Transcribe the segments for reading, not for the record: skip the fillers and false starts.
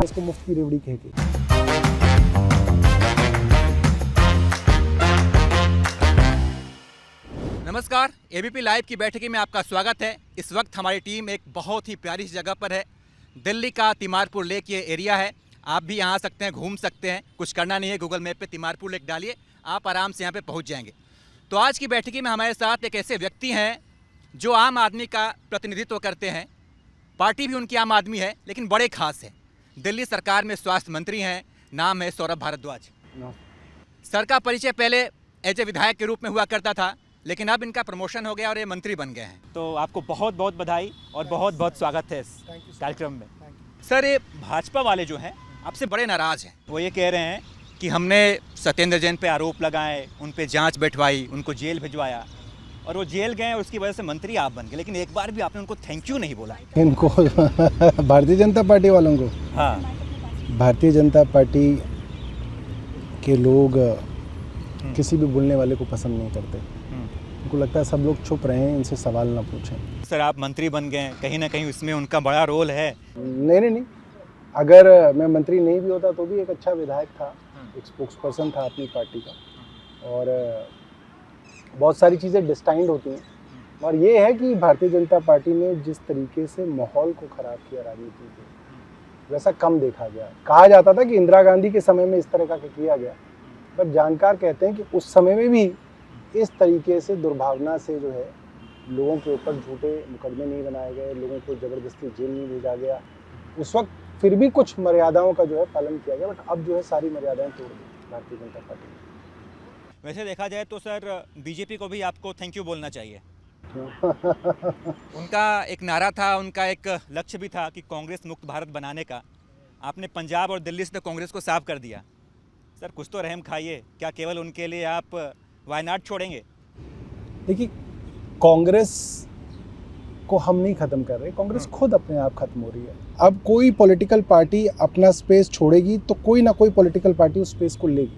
इसको मुफ्त की रेवड़ी कह के। नमस्कार, एबीपी लाइव की बैठकी में आपका स्वागत है। इस वक्त हमारी टीम एक बहुत ही प्यारी सी जगह पर है। दिल्ली का तिमारपुर लेक ये एरिया है। आप भी यहाँ आ सकते हैं, घूम सकते हैं। कुछ करना नहीं है, गूगल मैप पे तिमारपुर लेक डालिए, आप आराम से यहाँ पे पहुँच जाएंगे। तो आज की बैठकी में हमारे साथ एक ऐसे व्यक्ति हैं जो आम आदमी का प्रतिनिधित्व करते हैं। पार्टी भी उनकी आम आदमी है, लेकिन बड़े खास है। दिल्ली सरकार में स्वास्थ्य मंत्री हैं, नाम है सौरभ भारद्वाज। सर का परिचय पहले एज ए विधायक के रूप में हुआ करता था, लेकिन अब इनका प्रमोशन हो गया और ये मंत्री बन गए हैं। तो आपको बहुत बहुत बधाई और बहुत बहुत स्वागत है इस कार्यक्रम में। सर, ये भाजपा वाले जो हैं आपसे बड़े नाराज़ हैं। वो ये कह रहे हैं कि हमने सत्येंद्र जैन पे आरोप लगाए, उन पे जांच बैठवाई, उनको जेल भिजवाया और वो जेल गए और उसकी वजह से मंत्री आप बन गए, लेकिन एक बार भी आपने उनको थैंक यू नहीं बोला। इनको भारतीय जनता पार्टी वालों को, हाँ, भारतीय जनता पार्टी के लोग किसी भी बोलने वाले को पसंद नहीं करते। उनको लगता है सब लोग चुप रहें, इनसे सवाल ना पूछें। सर, आप मंत्री बन गए, कहीं ना कहीं उसमें उनका बड़ा रोल है। नहीं, अगर मैं मंत्री नहीं भी होता तो भी एक अच्छा विधायक था, एक स्पोक्स पर्सन था अपनी पार्टी का। और बहुत सारी चीज़ें डिस्टाइंड होती हैं। और ये है कि भारतीय जनता पार्टी ने जिस तरीके से माहौल को ख़राब किया राजनीति के, वैसा कम देखा गया। कहा जाता था कि इंदिरा गांधी के समय में इस तरह का किया गया, पर जानकार कहते हैं कि उस समय में भी इस तरीके से दुर्भावना से जो है लोगों के ऊपर झूठे मुकदमे नहीं बनाए गए, लोगों को ज़बरदस्ती जेल नहीं भेजा गया। उस वक्त फिर भी कुछ मर्यादाओं का जो है पालन किया गया, बट अब जो है सारी मर्यादाएं तोड़ दी भारतीय जनता पार्टी ने। वैसे देखा जाए तो सर, बीजेपी को भी आपको थैंक यू बोलना चाहिए। उनका एक नारा था, उनका एक लक्ष्य भी था कि कांग्रेस मुक्त भारत बनाने का। आपने पंजाब और दिल्ली से तो कांग्रेस को साफ कर दिया। सर, कुछ तो रहम खाइए। क्या केवल उनके लिए आप वायनाड छोड़ेंगे? देखिए, कांग्रेस को हम नहीं ख़त्म कर रहे, कांग्रेस खुद अपने आप ख़त्म हो रही है। अब कोई पॉलिटिकल पार्टी अपना स्पेस छोड़ेगी तो कोई ना कोई पॉलिटिकल पार्टी उस स्पेस को लेगी।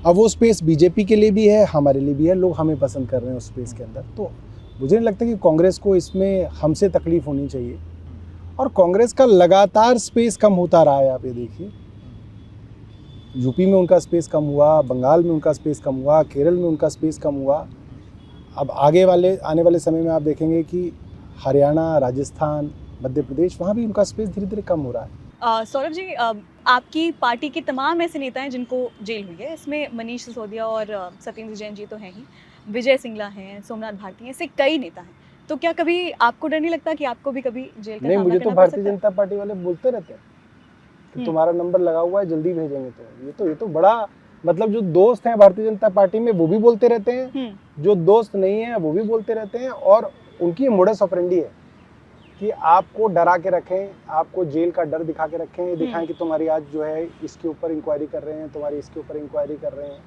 अब वो स्पेस बीजेपी के लिए भी है, हमारे लिए भी है। लोग हमें पसंद कर रहे हैं उस स्पेस के अंदर। तो मुझे नहीं लगता कि कांग्रेस को इसमें हमसे तकलीफ होनी चाहिए। और कांग्रेस का लगातार स्पेस कम होता रहा है। आप ये देखिए, यूपी में उनका स्पेस कम हुआ, बंगाल में उनका स्पेस कम हुआ, केरल में उनका स्पेस कम हुआ। अब आने वाले समय में आप देखेंगे कि हरियाणा, राजस्थान, मध्य प्रदेश, वहाँ भी उनका स्पेस धीरे धीरे कम हो रहा है। सौरभ जी, आपकी पार्टी के तमाम ऐसे नेता हैं जिनको जेल हुई है। इसमें मनीष सिसोदिया और सत्येंद्र जैन जी तो हैं ही, विजय सिंगला हैं, सोमनाथ भारती हैं, ऐसे कई नेता हैं। तो क्या कभी आपको डर नहीं लगता कि आपको भी कभी जेल का नहीं, सामना मुझे करना तो पड़ भारतीय सकता है? जनता पार्टी वाले बोलते रहते हैं कि तुम्हारा नंबर लगा हुआ है, जल्दी भेजेंगे। तो ये तो बड़ा, मतलब जो दोस्त हैं भारतीय जनता पार्टी में वो भी बोलते रहते हैं, जो दोस्त नहीं है वो भी बोलते रहते हैं। और उनकी मोडस ऑपरेंडी है कि आपको डरा के रखें, आपको जेल का डर दिखा के रखें, ये दिखाएं कि तुम्हारी आज जो है इसके ऊपर इंक्वायरी कर रहे हैं, तुम्हारी इसके ऊपर इंक्वायरी कर रहे हैं।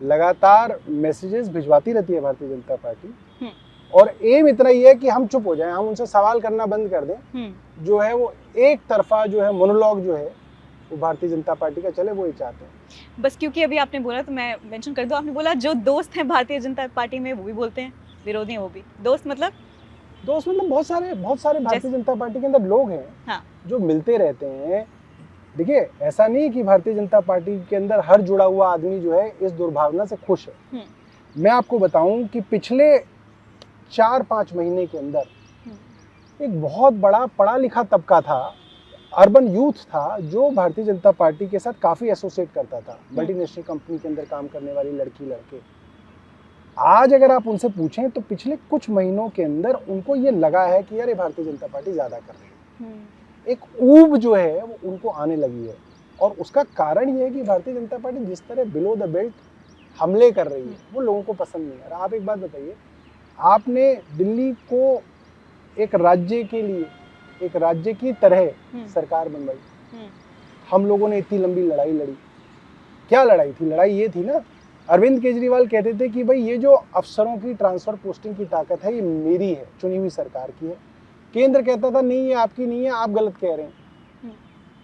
लगातार मैसेजेस भिजवाती रहती है भारतीय जनता पार्टी। और एम इतना ही है कि हम चुप हो जाएं, हम उनसे सवाल करना बंद कर दें। जो है वो एक तरफा जो है मोनोलॉग जो है वो भारतीय जनता पार्टी का चले, वो ही चाहते हैं। बस क्योंकि अभी आपने बोला तो मैं मेंशन कर दूं, आपने बोला जो दोस्त हैं भारतीय जनता पार्टी में वो भी बोलते हैं। विरोधी हैं वो भी, दोस्त मतलब? दोस्त मतलब बहुत सारे भारतीय जनता पार्टी के अंदर लोग हैं हाँ। जो मिलते रहते हैं। देखिए, ऐसा नहीं कि भारतीय जनता पार्टी के अंदर हर जुड़ा हुआ आदमी जो है इस दुर्भावना से खुश है। मैं आपको बताऊं कि पिछले 4-5 महीने के अंदर एक बहुत बड़ा पढ़ा लिखा तबका था, अर्बन यूथ था, जो भारतीय जनता पार्टी के साथ काफ़ी एसोसिएट करता था। मल्टीनेशनल कंपनी के अंदर काम करने वाली लड़की लड़के, आज अगर आप उनसे पूछें तो पिछले कुछ महीनों के अंदर उनको ये लगा है कि यार ये भारतीय जनता पार्टी ज़्यादा कर रही है। एक ऊब जो है वो उनको आने लगी है, और उसका कारण ये है कि भारतीय जनता पार्टी जिस तरह बिलो द बेल्ट हमले कर रही है वो लोगों को पसंद नहीं आ रहा। आप एक बात बताइए, आपने दिल्ली को एक राज्य के लिए, एक राज्य की तरह सरकार बनवाई, हम लोगों ने इतनी लंबी लड़ाई लड़ी। क्या लड़ाई थी? लड़ाई ये थी ना, अरविंद केजरीवाल कहते थे कि भाई ये जो अफसरों की ट्रांसफर पोस्टिंग की ताकत है ये मेरी है, चुनी हुई सरकार की है। केंद्र कहता था नहीं ये आपकी नहीं है, आप गलत कह रहे हैं।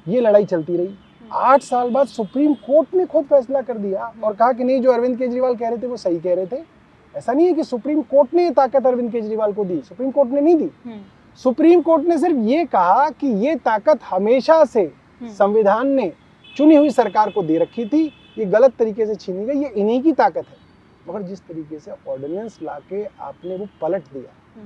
ये लड़ाई चलती रही। 8 साल बाद सुप्रीम कोर्ट ने खुद फैसला कर दिया और कहा कि नहीं, जो अरविंद केजरीवाल कह रहे थे वो सही कह रहे थे। ऐसा नहीं है कि सुप्रीम कोर्ट ने ये ताकत अरविंद केजरीवाल को दी, सुप्रीम कोर्ट ने नहीं दी। सुप्रीम कोर्ट ने सिर्फ ये कहा कि ये ताकत हमेशा से संविधान ने चुनी हुई सरकार को दे रखी थी, ये गलत तरीके से छीनी गई, ये इन्हीं की ताकत है। मगर जिस तरीके से ऑर्डिनेंस लाके आपने वो पलट दिया,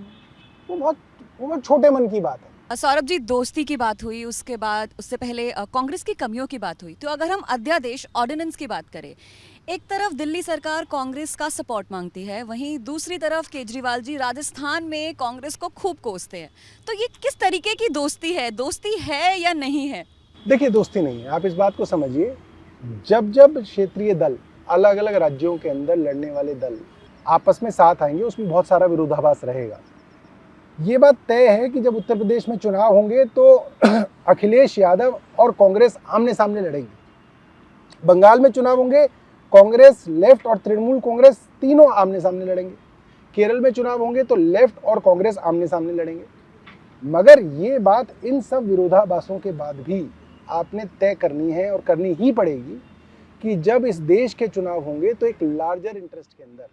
वो बहुत छोटे मन की बात है। सौरभ जी, दोस्ती की बात हुई, उसके बाद उससे पहले कांग्रेस की कमियों की बात हुई, तो अगर हम अध्यादेश ऑर्डिनेंस की बात करें, एक तरफ दिल्ली सरकार कांग्रेस का सपोर्ट मांगती है, वहीं दूसरी तरफ केजरीवाल जी राजस्थान में कांग्रेस को खूब कोसते हैं, तो ये किस तरीके की दोस्ती है या नहीं है? देखिए, दोस्ती नहीं है, आप इस बात को समझिए। जब क्षेत्रीय दल, अलग अलग राज्यों के अंदर लड़ने वाले दल आपस में साथ आएंगे, उसमें बहुत सारा विरोधाभास रहेगा। ये बात तय है कि जब उत्तर प्रदेश में चुनाव होंगे तो अखिलेश यादव और कांग्रेस आमने सामने लड़ेंगी। बंगाल में चुनाव होंगे, कांग्रेस, लेफ्ट और तृणमूल कांग्रेस तीनों आमने सामने लड़ेंगे। केरल में चुनाव होंगे तो लेफ्ट और कांग्रेस आमने सामने लड़ेंगे। मगर ये बात इन सब विरोधाभासों के बाद भी आपने तय करनी है और करनी ही पड़ेगी कि जब इस देश के चुनाव होंगे तो एक लार्जर इंटरेस्ट के अंदर,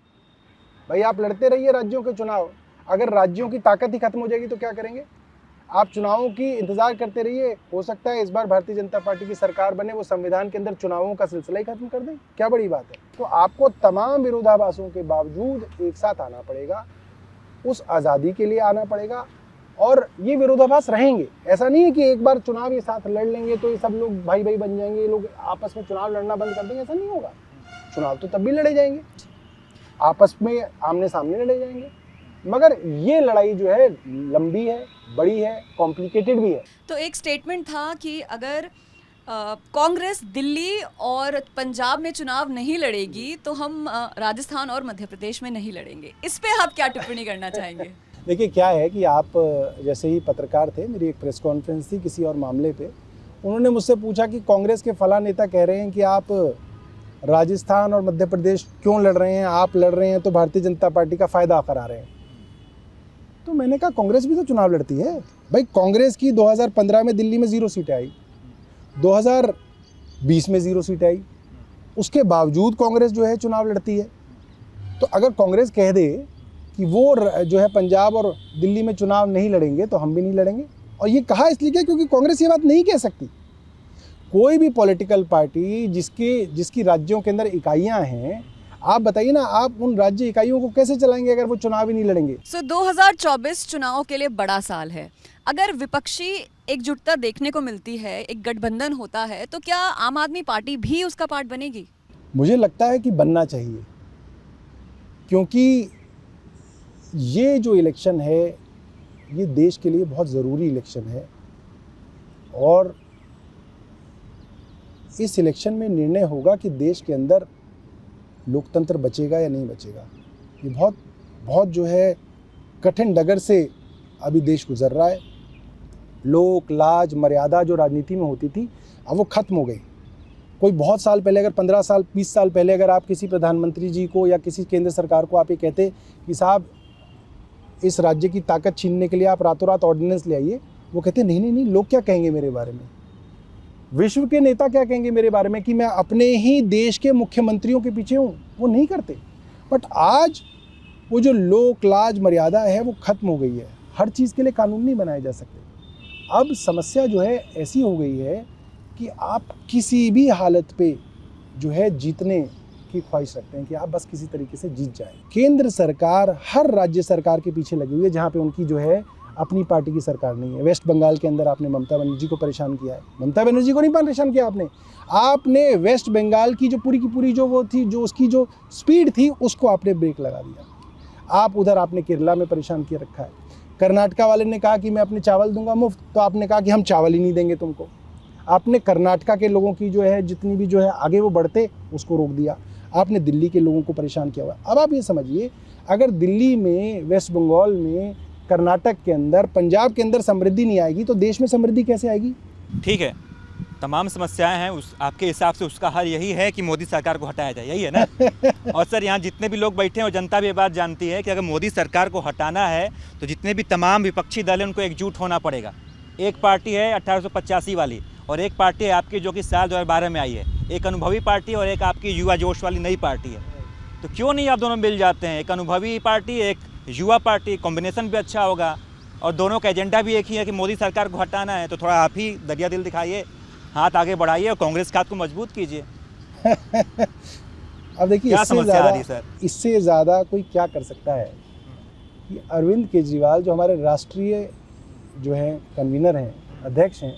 भाई आप लड़ते रहिए राज्यों के चुनाव, अगर राज्यों की ताकत ही खत्म हो जाएगी तो क्या करेंगे? आप चुनावों की इंतजार करते रहिए, हो सकता है इस बार भारतीय जनता पार्टी की सरकार बने, वो संविधान के अंदर चुनावों का सिलसिला ही खत्म कर दें, क्या बड़ी बात है। तो आपको तमाम विरोधाभासों के बावजूद एक साथ आना पड़ेगा, उस आज़ादी के लिए आना पड़ेगा, और ये विरोधाभास रहेंगे। ऐसा नहीं है कि एक बार चुनाव ये साथ लड़ लेंगे तो ये सब लोग भाई भाई बन जाएंगे, ये लोग आपस में चुनाव लड़ना बंद कर देंगे, ऐसा नहीं होगा। चुनाव तो तब भी लड़े जाएंगे, आपस में आमने सामने लड़े जाएंगे, मगर ये लड़ाई जो है लंबी है, बड़ी है, कॉम्प्लिकेटेड भी है। तो एक स्टेटमेंट था कि अगर कांग्रेस दिल्ली और पंजाब में चुनाव नहीं लड़ेगी तो हम राजस्थान और मध्य प्रदेश में नहीं लड़ेंगे, इस पे आप क्या टिप्पणी करना चाहेंगे? देखिए, क्या है कि आप जैसे ही पत्रकार थे, मेरी एक प्रेस कॉन्फ्रेंस थी किसी और मामले पे, उन्होंने मुझसे पूछा कि कांग्रेस के फला नेता कह रहे हैं कि आप राजस्थान और मध्य प्रदेश क्यों लड़ रहे हैं, आप लड़ रहे हैं तो भारतीय जनता पार्टी का फ़ायदा करा रहे हैं। तो मैंने कहा कांग्रेस भी तो चुनाव लड़ती है भाई। कांग्रेस की 2015 में दिल्ली में 0 सीटें आई, 2020 में 0 सीटें आई, उसके बावजूद कांग्रेस जो है चुनाव लड़ती है। तो अगर कांग्रेस कह दे कि वो जो है पंजाब और दिल्ली में चुनाव नहीं लड़ेंगे तो हम भी नहीं लड़ेंगे, और ये कहा इसलिए क्या, क्योंकि कांग्रेस ये बात नहीं कह सकती। कोई भी पॉलिटिकल पार्टी जिसकी राज्यों के अंदर इकाइयां हैं, आप बताइए ना, आप उन राज्य इकाइयों को कैसे चलाएंगे अगर वो चुनाव ही नहीं लड़ेंगे? 2024 चुनाव के लिए बड़ा साल है, अगर विपक्षी एकजुटता देखने को मिलती है, एक गठबंधन होता है, तो क्या आम आदमी पार्टी भी उसका पार्ट बनेगी? मुझे लगता है कि बनना चाहिए, क्योंकि ये जो इलेक्शन है ये देश के लिए बहुत ज़रूरी इलेक्शन है, और इस इलेक्शन में निर्णय होगा कि देश के अंदर लोकतंत्र बचेगा या नहीं बचेगा। ये बहुत जो है कठिन डगर से अभी देश गुजर रहा है। लोक लाज मर्यादा जो राजनीति में होती थी अब वो खत्म हो गई। कोई बहुत साल पहले, अगर 15 साल 20 साल पहले अगर आप किसी प्रधानमंत्री जी को या किसी केंद्र सरकार को आप ये कहते कि साहब इस राज्य की ताकत छीनने के लिए आप रातों रात ऑर्डिनेंस ले आइए, वो कहते नहीं नहीं नहीं, लोग क्या कहेंगे मेरे बारे में, विश्व के नेता क्या कहेंगे मेरे बारे में कि मैं अपने ही देश के मुख्यमंत्रियों के पीछे हूँ, वो नहीं करते। बट आज वो जो लोक लाज मर्यादा है वो खत्म हो गई है। हर चीज़ के लिए कानून नहीं बनाए जा सकते। अब समस्या जो है ऐसी हो गई है कि आप किसी भी हालत पे जो है जीतने की ख्वाहिश रखते हैं कि आप बस किसी तरीके से जीत जाएं। केंद्र सरकार हर राज्य सरकार के पीछे लगी हुई है जहाँ पे उनकी जो है अपनी पार्टी की सरकार नहीं है। वेस्ट बंगाल के अंदर आपने ममता बनर्जी को परेशान किया है। ममता बनर्जी को नहीं परेशान किया आपने वेस्ट बंगाल की जो पूरी की पूरी जो वो थी, जो उसकी जो स्पीड थी, उसको आपने ब्रेक लगा दिया। आप उधर आपने केरला में परेशान किया रखा है। कर्नाटका वाले ने कहा कि मैं अपने चावल दूंगा मुफ्त, तो आपने कहा कि हम चावल ही नहीं देंगे तुमको। आपने कर्नाटका के लोगों की जो है जितनी भी जो है आगे वो बढ़ते, उसको रोक दिया। आपने दिल्ली के लोगों को परेशान किया हुआ है। अब आप ये समझिए, अगर दिल्ली में, वेस्ट बंगाल में, कर्नाटक के अंदर, पंजाब के अंदर समृद्धि नहीं आएगी तो देश में समृद्धि कैसे आएगी? ठीक है, तमाम समस्याएं हैं, उस आपके हिसाब से उसका हल यही है कि मोदी सरकार को हटाया जाए, यही है ना? और सर, यहाँ जितने भी लोग बैठे हैं और जनता भी ये बात जानती है कि अगर मोदी सरकार को हटाना है तो जितने भी तमाम विपक्षी दल हैं उनको एकजुट होना पड़ेगा। एक पार्टी है 1885 वाली और एक पार्टी है आपकी जो कि साल 2012 में आई है। एक अनुभवी पार्टी और एक आपकी युवा जोश वाली नई पार्टी है। तो क्यों नहीं आप दोनों मिल जाते हैं? एक अनुभवी पार्टी, एक युवा पार्टी, कॉम्बिनेशन भी अच्छा होगा और दोनों का एजेंडा भी एक ही है कि मोदी सरकार को हटाना है। तो थोड़ा आप ही दरिया दिल दिखाइए, हाथ आगे बढ़ाइए और कांग्रेस का हाथ को मजबूत कीजिए। अब देखिए, इससे ज़्यादा कोई क्या कर सकता है कि अरविंद केजरीवाल जो हमारे राष्ट्रीय जो है कन्वीनर हैं, अध्यक्ष हैं,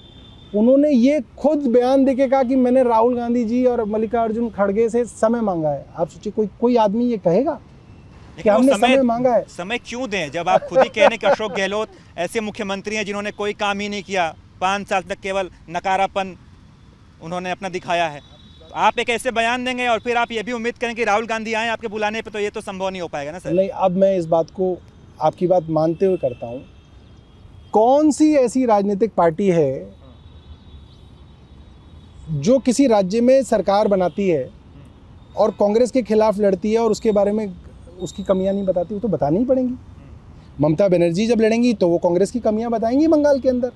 उन्होंने ये खुद बयान देके कहा कि मैंने राहुल गांधी जी और मल्लिकार्जुन खड़गे से समय मांगा है। आप सोचिए, कोई आदमी ये कहेगा कि हमने समय मांगा है? समय क्यों दें जब आप खुद ही कह रहे हैं कि अशोक गहलोत ऐसे मुख्यमंत्री हैं जिन्होंने कोई काम ही नहीं किया, 5 साल तक केवल नकारापन उन्होंने अपना दिखाया है। तो आप एक ऐसे बयान देंगे और फिर आप ये भी उम्मीद करें कि राहुल गांधी आए आपके बुलाने पे, तो ये तो संभव नहीं हो पाएगा ना सर। नहीं, अब मैं इस बात को आपकी बात मानते हुए करता हूँ। कौन सी ऐसी राजनीतिक पार्टी है जो किसी राज्य में सरकार बनाती है और कांग्रेस के खिलाफ लड़ती है और उसके बारे में उसकी कमियां नहीं बताती? वो तो बतानी ही पड़ेंगी। ममता बनर्जी जब लड़ेंगी तो वो कांग्रेस की कमियां बताएंगी बंगाल के अंदर,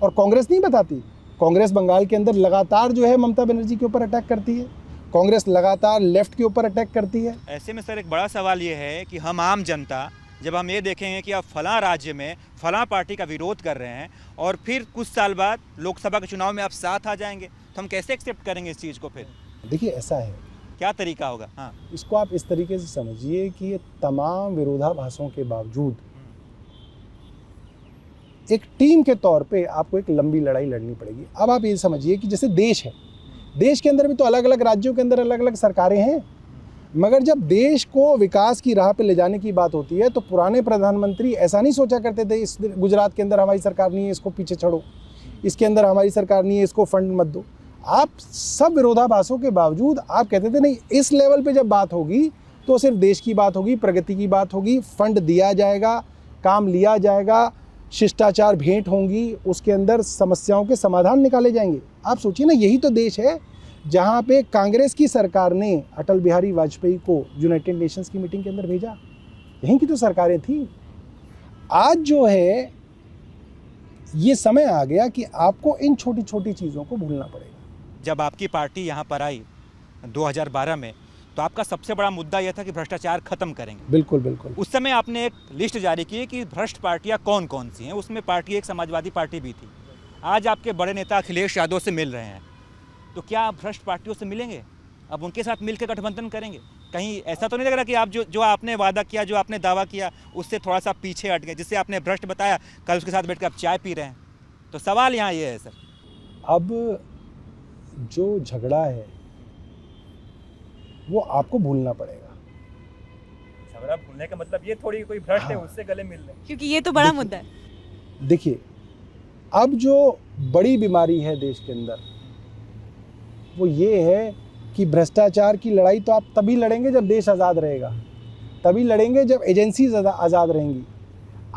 और कांग्रेस नहीं बताती। कांग्रेस बंगाल के अंदर लगातार जो है ममता बनर्जी के ऊपर अटैक करती है। कांग्रेस लगातार लेफ्ट के ऊपर अटैक करती है। ऐसे में सर एक बड़ा सवाल ये है कि हम आम जनता जब हम ये देखेंगे कि आप फलां राज्य में फलां पार्टी का विरोध कर रहे हैं और फिर कुछ साल बाद लोकसभा के चुनाव में आप साथ आ जाएंगे, तो हम कैसे एक्सेप्ट करेंगे इस चीज़ को? फिर देखिए, ऐसा है, क्या तरीका होगा? हाँ, इसको आप इस तरीके से समझिए कि ये तमाम विरोधाभासों के बावजूद एक टीम के तौर पे आपको एक लंबी लड़ाई लड़नी पड़ेगी। अब आप ये समझिए कि जैसे देश है, देश के अंदर भी तो अलग अलग राज्यों के अंदर अलग अलग सरकारें हैं, मगर जब देश को विकास की राह पे ले जाने की बात होती है तो पुराने प्रधानमंत्री ऐसा नहीं सोचा करते थे इस गुजरात के अंदर हमारी सरकार नहीं है, इसको पीछे छोड़ो, इसके अंदर हमारी सरकार नहीं है, इसको फंड मत दो। आप सब विरोधाभासों के बावजूद आप कहते थे नहीं, इस लेवल पे जब बात होगी तो सिर्फ देश की बात होगी, प्रगति की बात होगी, फंड दिया जाएगा, काम लिया जाएगा, शिष्टाचार भेंट होंगी, उसके अंदर समस्याओं के समाधान निकाले जाएंगे। आप सोचिए ना, यही तो देश है जहाँ पे कांग्रेस की सरकार ने अटल बिहारी वाजपेयी को यूनाइटेड नेशंस की मीटिंग के अंदर भेजा। यहीं की तो सरकारें थी। आज जो है ये समय आ गया कि आपको इन छोटी छोटी चीज़ों को भूलना पड़ेगा। जब आपकी पार्टी यहाँ पर आई 2012 में, तो आपका सबसे बड़ा मुद्दा यह था कि भ्रष्टाचार खत्म करेंगे। बिल्कुल बिल्कुल। उस समय आपने एक लिस्ट जारी की कि भ्रष्ट पार्टियाँ कौन कौन सी हैं, उसमें पार्टी एक समाजवादी पार्टी भी थी। आज आपके बड़े नेता अखिलेश यादव से मिल रहे हैं, तो क्या आप भ्रष्ट पार्टियों से मिलेंगे? अब उनके साथ मिलकर गठबंधन करेंगे? कहीं ऐसा तो नहीं लग रहा कि आप जो आपने वादा किया, जो आपने दावा किया, उससे थोड़ा सा पीछे हट गए? जिससे आपने भ्रष्ट बताया, कल उसके साथ बैठकर आप चाय पी रहे हैं। तो सवाल यहाँ ये है सर, अब जो झगड़ा है वो आपको भूलना पड़ेगा। झगड़ा भूलने का मतलब ये थोड़ी कोई भ्रष्ट है उससे गले मिल रहे, क्योंकि ये तो बड़ा मुद्दा है। देखिए, अब जो बड़ी बीमारी है देश के अंदर वो ये है कि भ्रष्टाचार की लड़ाई तो आप तभी लड़ेंगे जब देश आज़ाद रहेगा, तभी लड़ेंगे जब एजेंसीज आज़ाद रहेंगी।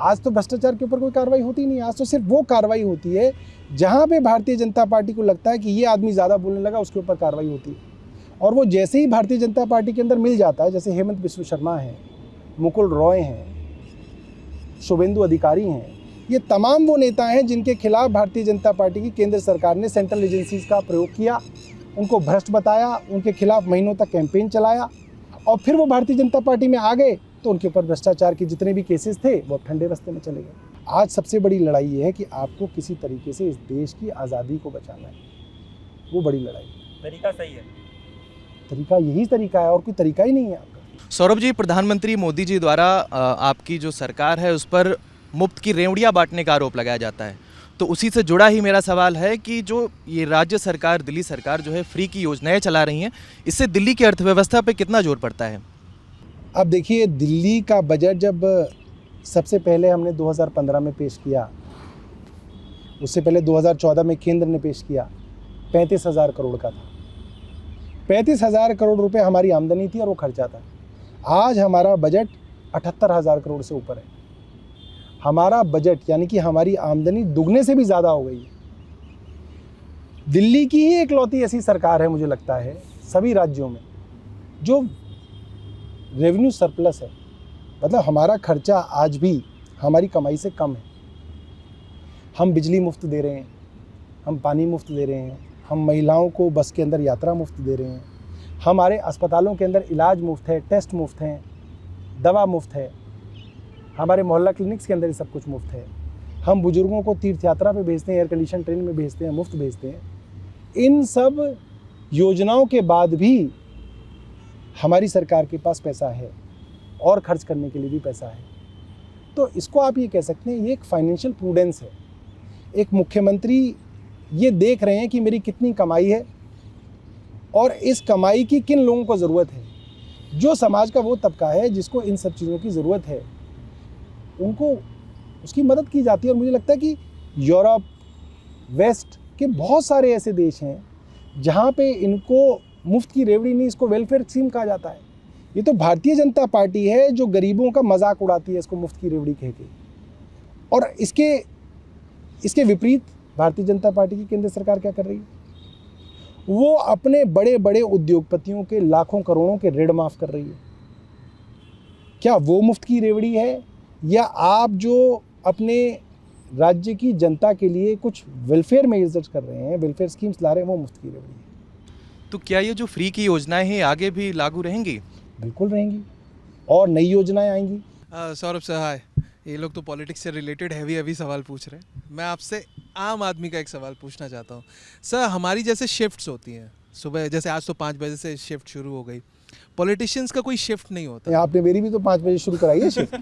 आज तो भ्रष्टाचार के ऊपर कोई कार्रवाई होती नहीं। आज तो सिर्फ वो कार्रवाई होती है जहाँ पे भारतीय जनता पार्टी को लगता है कि ये आदमी ज़्यादा बोलने लगा, उसके ऊपर कार्रवाई होती है। और वो जैसे ही भारतीय जनता पार्टी के अंदर मिल जाता है, जैसे हेमंत बिस्व शर्मा हैं, मुकुल रॉय हैं, शुभेंदु अधिकारी हैं, ये तमाम वो नेता हैं जिनके खिलाफ भारतीय जनता पार्टी की केंद्र सरकार ने सेंट्रल एजेंसीज का प्रयोग किया, उनको भ्रष्ट बताया, उनके खिलाफ महीनों तक कैंपेन चलाया, और फिर वो भारतीय जनता पार्टी में आ गए तो तो उनके ऊपर भ्रष्टाचार के जितने भी केसेस थे वो अब ठंडे रास्ते में चले गए। आज सबसे बड़ी लड़ाई ये है कि आपको किसी तरीके से इस देश की आज़ादी को बचाना है, वो बड़ी लड़ाई है। तरीका सही है, तरीका यही तरीका है और कोई तरीका ही नहीं है आपका। सौरभ जी, प्रधानमंत्री मोदी जी द्वारा आपकी जो सरकार है उस पर मुफ्त की रेवड़ियाँ बांटने का आरोप लगाया जाता है, तो उसी से जुड़ा ही मेरा सवाल है कि जो ये राज्य सरकार, दिल्ली सरकार जो है फ्री की योजनाएं चला रही हैं, इससे दिल्ली की अर्थव्यवस्था पे कितना जोर पड़ता है? अब देखिए, दिल्ली का बजट जब सबसे पहले हमने 2015 में पेश किया, उससे पहले 2014 में केंद्र ने पेश किया, 35,000 करोड़ का था। 35,000 करोड़ रुपए हमारी आमदनी थी और वो खर्चा था। आज हमारा बजट 78,000 करोड़ से ऊपर है। हमारा बजट यानी कि हमारी आमदनी दुगने से भी ज़्यादा हो गई है। दिल्ली की ही इकलौती ऐसी सरकार है मुझे लगता है सभी राज्यों में जो रेवेन्यू सरप्लस है, मतलब हमारा खर्चा आज भी हमारी कमाई से कम है। हम बिजली मुफ्त दे रहे हैं, हम पानी मुफ्त दे रहे हैं, हम महिलाओं को बस के अंदर यात्रा मुफ्त दे रहे हैं, हमारे अस्पतालों के अंदर इलाज मुफ्त है, टेस्ट मुफ्त हैं, दवा मुफ्त है, हमारे मोहल्ला क्लिनिक्स के अंदर ये सब कुछ मुफ्त है। हम बुजुर्गों को तीर्थ यात्रा पे भेजते हैं, एयर कंडीशन ट्रेन में भेजते हैं, मुफ्त भेजते हैं। इन सब योजनाओं के बाद भी हमारी सरकार के पास पैसा है और खर्च करने के लिए भी पैसा है। तो इसको आप ये कह सकते हैं, ये एक फाइनेंशियल प्रूडेंस है। एक मुख्यमंत्री ये देख रहे हैं कि मेरी कितनी कमाई है और इस कमाई की किन लोगों को ज़रूरत है। जो समाज का वो तबका है जिसको इन सब चीज़ों की ज़रूरत है, उनको उसकी मदद की जाती है। और मुझे लगता है कि यूरोप, वेस्ट के बहुत सारे ऐसे देश हैं जहाँ पे इनको मुफ्त की रेवड़ी नहीं, इसको वेलफेयर स्कीम कहा जाता है। ये तो भारतीय जनता पार्टी है जो गरीबों का मजाक उड़ाती है इसको मुफ्त की रेवड़ी कह के। और इसके विपरीत भारतीय जनता पार्टी की केंद्र सरकार क्या कर रही है? वो अपने बड़े बड़े उद्योगपतियों के लाखों करोड़ों के ऋण माफ़ कर रही है। क्या वो मुफ्त की रेवड़ी है, या आप जो अपने राज्य की जनता के लिए कुछ वेलफेयर मेजर्स कर रहे हैं, वेलफेयर स्कीम्स ला रहे हैं, वो मुफ्त की रेवड़ी है? तो क्या ये जो फ्री की योजनाएं हैं आगे भी लागू रहेंगी? बिल्कुल रहेंगी और नई योजनाएं आएंगी। सौरभ सर, हाय। ये लोग तो पॉलिटिक्स से रिलेटेड हैवी सवाल पूछ रहे हैं। मैं आपसे आम आदमी का एक सवाल पूछना चाहता हूँ। सर, हमारी जैसे शिफ्ट्स होती हैं सुबह, जैसे आज तो 5 बजे से शिफ्ट शुरू हो गई, पॉलिटिशियंस का कोई शिफ्ट नहीं होता। आपने मेरी भी तो 5 बजे शुरू कराई है शिफ्ट।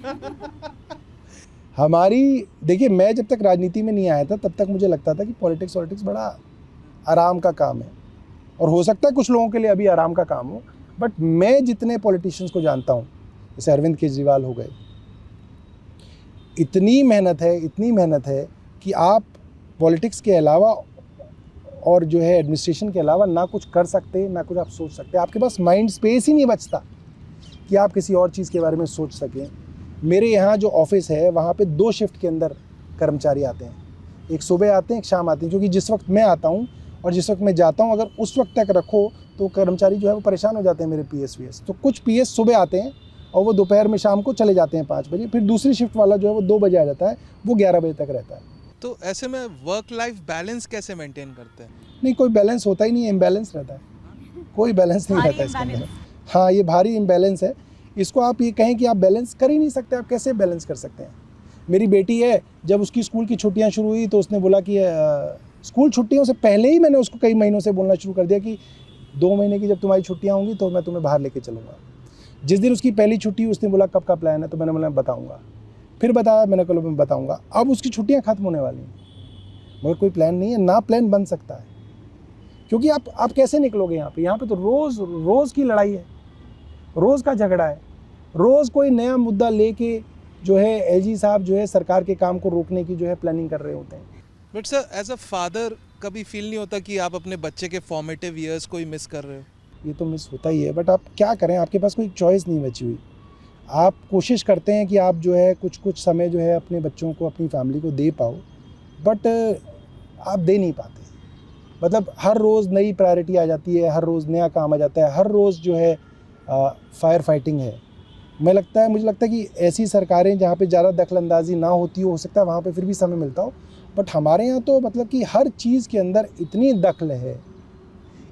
हमारी, देखिए, मैं जब तक राजनीति में नहीं आया था तब तक मुझे लगता था कि पॉलिटिक्स बड़ा आराम का काम है, और हो सकता है कुछ लोगों के लिए अभी आराम का काम हो, बट मैं जितने पॉलिटिशियंस को जानता हूँ, जैसे अरविंद केजरीवाल हो गए, इतनी मेहनत है कि आप पॉलिटिक्स के अलावा और जो है एडमिनिस्ट्रेशन के अलावा ना कुछ कर सकते, ना कुछ आप सोच सकते। आपके पास माइंड स्पेस ही नहीं बचता कि आप किसी और चीज़ के बारे में सोच सकें। मेरे यहाँ जो ऑफिस है वहाँ पे 2 शिफ्ट के अंदर कर्मचारी आते हैं, एक सुबह आते हैं, एक शाम आते हैं, क्योंकि जिस वक्त मैं आता हूँ और जिस वक्त मैं जाता हूँ, अगर उस वक्त तक रखो तो कर्मचारी जो है वो परेशान हो जाते हैं मेरे पीएस। तो कुछ पीएस सुबह आते हैं और वो दोपहर में शाम को चले जाते हैं 5 बजे, फिर दूसरी शिफ्ट वाला जो है वो 2 बजे आ जाता है, वो 11 बजे तक रहता है। तो ऐसे में वर्क लाइफ बैलेंस कैसे मेंटेन करते हैं? नहीं, कोई बैलेंस होता ही नहीं है, इम्बैलेंस रहता है, कोई बैलेंस नहीं रहता इसके अंदर। हाँ, ये भारी इम्बैलेंस है। इसको आप ये कहें कि आप बैलेंस कर ही नहीं सकते, आप कैसे बैलेंस कर सकते हैं? मेरी बेटी है, जब उसकी स्कूल की छुट्टियां शुरू हुई तो उसने बोला कि स्कूल छुट्टियों से पहले ही मैंने उसको कई महीनों से बोलना शुरू कर दिया कि 2 महीने की जब तुम्हारी छुट्टियां होंगी तो मैं तुम्हें बाहर लेके चलूँगा। जिस दिन उसकी पहली छुट्टी, उसने बोला कब का प्लान है, तो मैंने बोला बताऊँगा। फिर बताया, मैंने कहा मैं बताऊँगा। अब उसकी छुट्टियाँ खत्म होने वाली हैं, मगर कोई प्लान नहीं है, ना प्लान बन सकता है, क्योंकि आप कैसे निकलोगे यहाँ पे तो रोज़ की लड़ाई है, रोज़ का झगड़ा है, रोज़ कोई नया मुद्दा लेके जो है एलजी साहब जो है सरकार के काम को रोकने की जो है प्लानिंग कर रहे होते हैं। But sir, as a father कभी फील नहीं होता कि आप अपने बच्चे के फॉर्मेटिव ईयर्स को ही मिस कर रहे हो? ये तो मिस होता ही है, बट आप क्या करें, आपके पास कोई चॉइस नहीं बची हुई। आप कोशिश करते हैं कि आप जो है कुछ समय जो है अपने बच्चों को, अपनी फैमिली को दे पाओ, बट आप दे नहीं पाते। मतलब हर रोज़ नई प्रायोरिटी आ जाती है, हर रोज़ नया काम आ जाता है, हर रोज़ जो है फायर फाइटिंग है। मुझे लगता है कि ऐसी सरकारें जहाँ पे ज़्यादा दखलंदाजी ना होती हो सकता है वहाँ पे फिर भी समय मिलता हो, बट हमारे यहाँ तो मतलब कि हर चीज़ के अंदर इतनी दखल है,